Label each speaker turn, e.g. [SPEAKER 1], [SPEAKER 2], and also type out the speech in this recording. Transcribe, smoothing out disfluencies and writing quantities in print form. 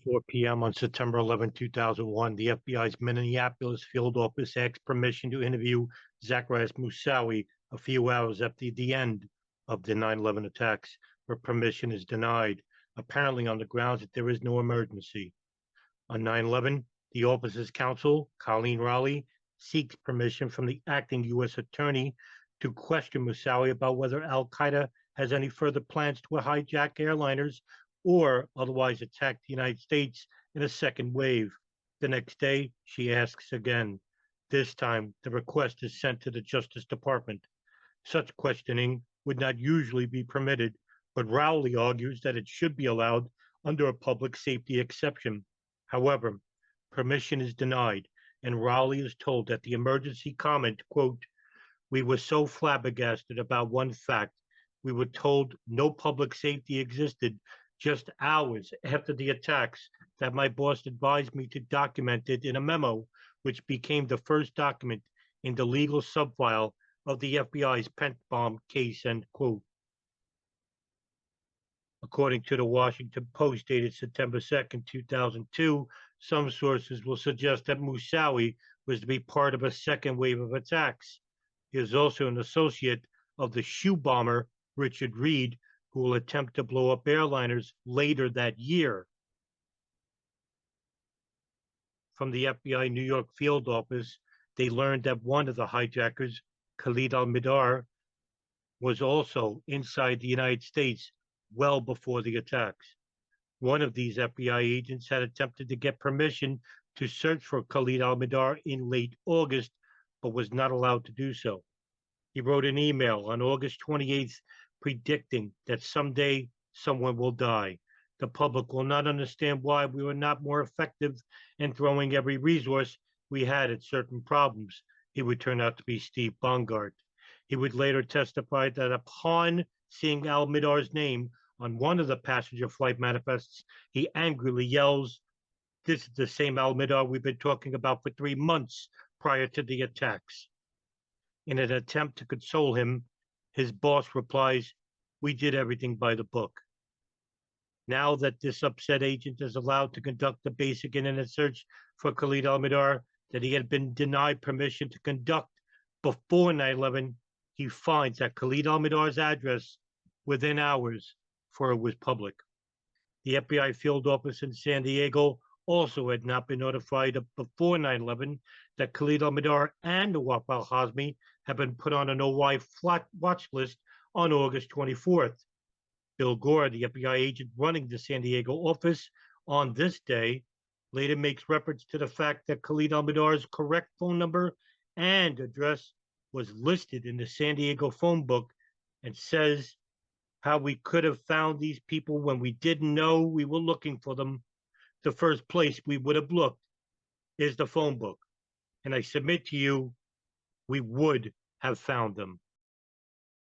[SPEAKER 1] 4 p.m. on September 11, 2001, the FBI's Minneapolis field office asked permission to interview Zacarias Moussaoui a few hours after the end of the 9/11 attacks, where permission is denied, apparently on the grounds that there is no emergency. On 9/11, the office's counsel, Khalid, seeks permission from the acting U.S. attorney to question Moussaoui about whether al-Qaeda has any further plans to hijack airliners or otherwise attack the United States in a second wave. The next day, she asks again. This time, the request is sent to the Justice Department. Such questioning would not usually be permitted, but Rowley argues that it should be allowed under a public safety exception. However, permission is denied, and Rowley is told that the emergency comment, quote, "We were so flabbergasted about one fact. We were told no public safety existed just hours after the attacks that my boss advised me to document it in a memo, which became the first document in the legal subfile of the FBI's Pent Bomb case," end quote. According to the Washington Post, dated September 2nd, 2002, some sources will suggest that Moussaoui was to be part of a second wave of attacks. He is also an associate of the shoe bomber Richard Reed, who will attempt to blow up airliners later that year. From the FBI New York field office, they learned that one of the hijackers, Khalid al-Mihdhar, was also inside the United States well before the attacks. One of these FBI agents had attempted to get permission to search for Khalid al-Mihdhar in late August, but was not allowed to do so. He wrote an email on August 28th predicting that someday someone will die. The public will not understand why we were not more effective in throwing every resource we had at certain problems. He would turn out to be Steve Bongard. He would later testify that upon seeing al-Mihdhar's name on one of the passenger flight manifests, he angrily yells, "This is the same al-Mihdhar we've been talking about for 3 months prior to the attacks." In an attempt to console him, his boss replies, "We did everything by the book." Now that this upset agent is allowed to conduct the basic internet search for Khalid al-Mihdhar that he had been denied permission to conduct before 9/11, he finds that Khalid al-Mihdhar's address within hours, for it was public. The FBI field office in San Diego also had not been notified before 9/11 that Khalid al-Mihdhar and Nawaf al-Hazmi had been put on a no-fly watch list on August 24th. Bill Gore, the FBI agent running the San Diego office on this day, later makes reference to the fact that Khalid al-Mihdhar's correct phone number and address was listed in the San Diego phone book, and says how we could have found these people when we didn't know we were looking for them. The first place we would have looked is the phone book. And I submit to you, we would have found them.